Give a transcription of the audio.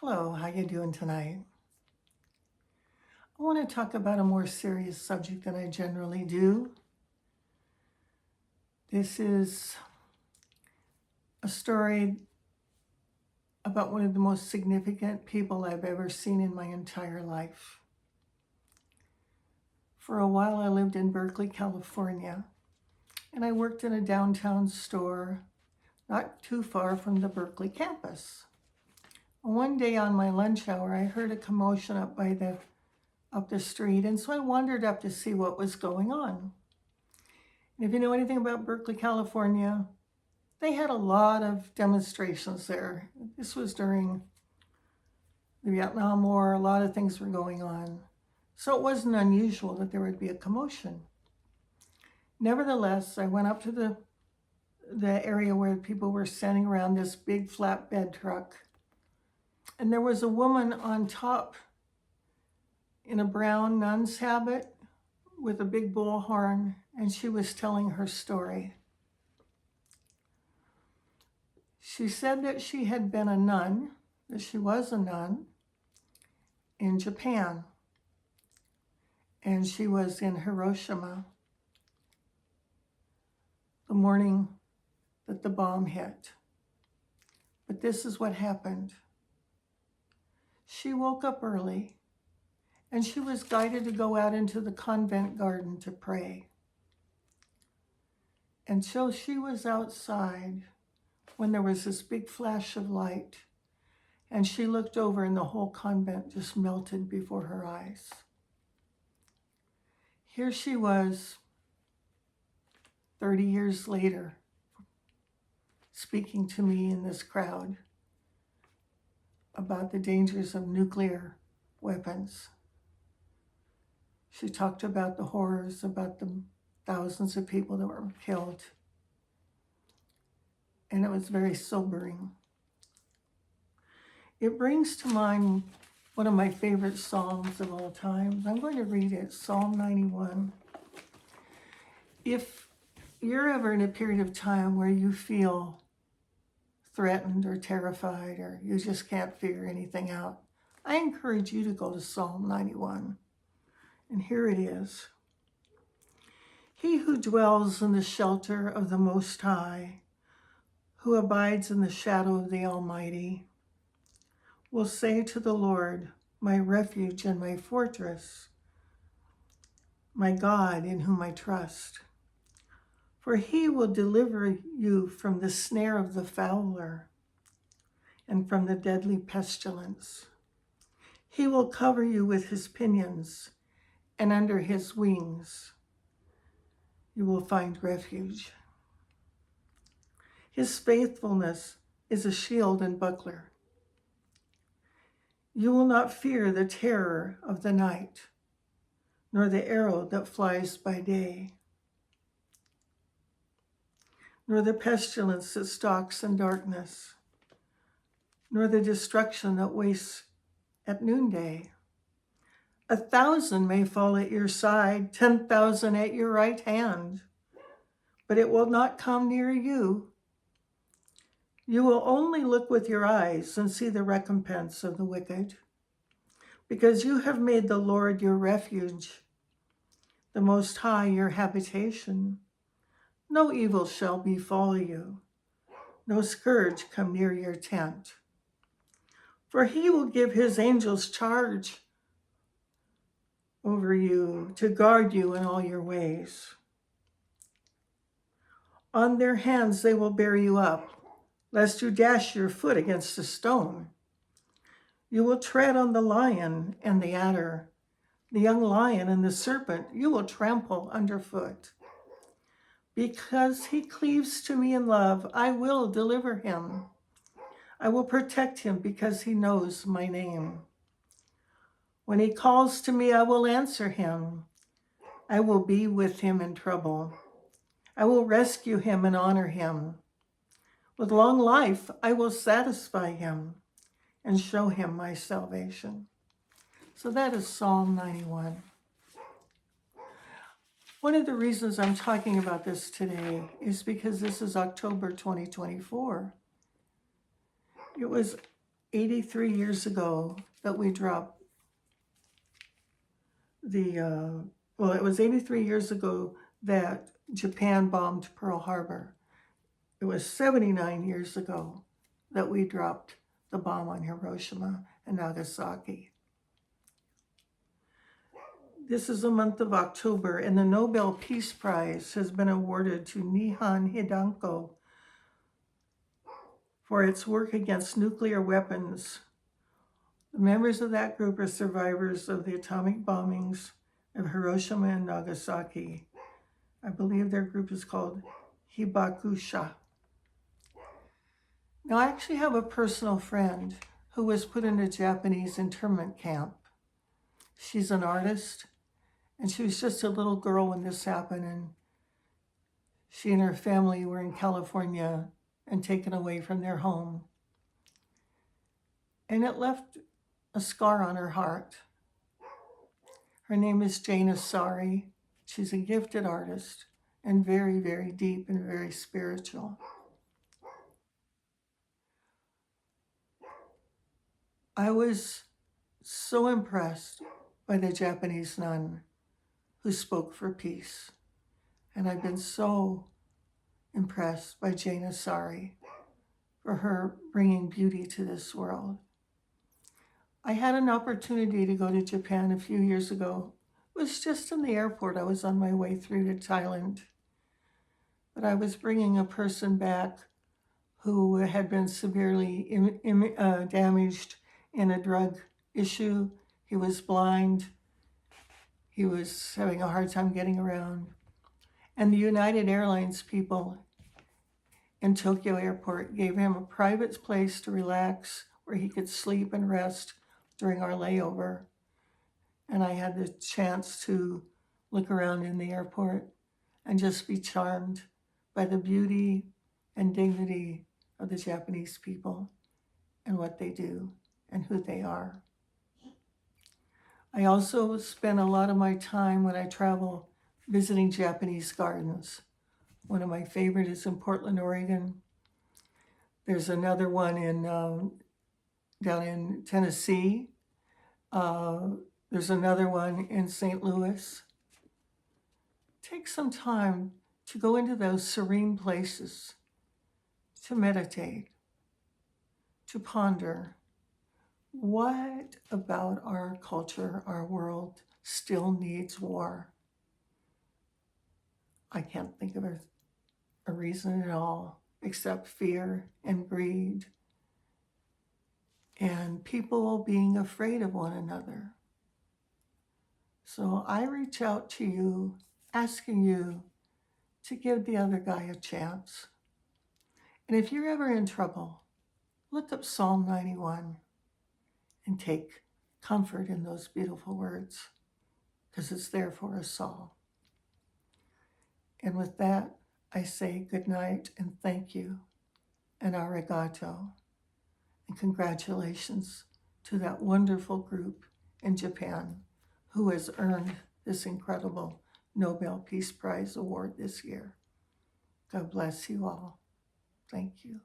Hello, how you doing tonight? I want to talk about a more serious subject than I generally do. This is a story about one of the most significant people I've ever seen in my entire life. For a while, I lived in Berkeley, California, and I worked in a downtown store not too far from the Berkeley campus. One day on my lunch hour, I heard a commotion up the street, and so I wandered up to see what was going on. And if you know anything about Berkeley, California, they had a lot of demonstrations there. This was during the Vietnam War. A lot of things were going on. So it wasn't unusual that there would be a commotion. Nevertheless, I went up to the area where people were standing around this big flatbed truck. And there was a woman on top in a brown nun's habit with a big bullhorn, and she was telling her story. She said that she had been a nun, that she was a nun in Japan, and she was in Hiroshima the morning that the bomb hit. But this is what happened. She woke up early, and she was guided to go out into the convent garden to pray. Until she was outside, when there was this big flash of light, and she looked over and the whole convent just melted before her eyes. Here she was, 30 years later, speaking to me in this crowd about the dangers of nuclear weapons. She talked about the horrors, about the thousands of people that were killed. And it was very sobering. It brings to mind one of my favorite Psalms of all time. I'm going to read it, Psalm 91. If you're ever in a period of time where you feel threatened or terrified, or you just can't figure anything out, I encourage you to go to Psalm 91. And here it is. He who dwells in the shelter of the Most High, who abides in the shadow of the Almighty, will say to the Lord, my refuge and my fortress, my God in whom I trust. For he will deliver you from the snare of the fowler and from the deadly pestilence. He will cover you with his pinions, and under his wings you will find refuge. His faithfulness is a shield and buckler. You will not fear the terror of the night, nor the arrow that flies by day, nor the pestilence that stalks in darkness, nor the destruction that wastes at noonday. 1,000 may fall at your side, 10,000 at your right hand, but it will not come near you. You will only look with your eyes and see the recompense of the wicked, because you have made the Lord your refuge, the Most High your habitation. No evil shall befall you, no scourge come near your tent. For he will give his angels charge over you to guard you in all your ways. On their hands they will bear you up, lest you dash your foot against a stone. You will tread on the lion and the adder, the young lion and the serpent you will trample underfoot. Because he cleaves to me in love, I will deliver him. I will protect him because he knows my name. When he calls to me, I will answer him. I will be with him in trouble. I will rescue him and honor him. With long life, I will satisfy him and show him my salvation. So that is Psalm 91. One of the reasons I'm talking about this today is because this is October 2024. It was 83 years ago that we dropped it was 83 years ago that Japan bombed Pearl Harbor. It was 79 years ago that we dropped the bomb on Hiroshima and Nagasaki. This is the month of October, and the Nobel Peace Prize has been awarded to Nihon Hidanko for its work against nuclear weapons. The members of that group are survivors of the atomic bombings of Hiroshima and Nagasaki. I believe their group is called Hibakusha. Now, I actually have a personal friend who was put in a Japanese internment camp. She's an artist, and she was just a little girl when this happened, and she and her family were in California and taken away from their home. And it left a scar on her heart. Her name is Jane Asari. She's a gifted artist and very, very deep and very spiritual. I was so impressed by the Japanese nun who spoke for peace. And I've been so impressed by Jane Asari for her bringing beauty to this world. I had an opportunity to go to Japan a few years ago. It was just in the airport. I was on my way through to Thailand. But I was bringing a person back who had been severely damaged in a drug issue. He was blind. He was having a hard time getting around. And the United Airlines people in Tokyo Airport gave him a private place to relax where he could sleep and rest during our layover. And I had the chance to look around in the airport and just be charmed by the beauty and dignity of the Japanese people and what they do and who they are. I also spend a lot of my time when I travel visiting Japanese gardens. One of my favorite is in Portland, Oregon. There's another one down in Tennessee. There's another one in St. Louis. Take some time to go into those serene places, to meditate, to ponder. What about our culture, our world, still needs war? I can't think of a reason at all except fear and greed and people being afraid of one another. So I reach out to you, asking you to give the other guy a chance. And if you're ever in trouble, look up Psalm 91 and take comfort in those beautiful words, because it's there for us all. And with that, I say good night and thank you and arigato. And congratulations to that wonderful group in Japan who has earned this incredible Nobel Peace Prize award this year. God bless you all. Thank you.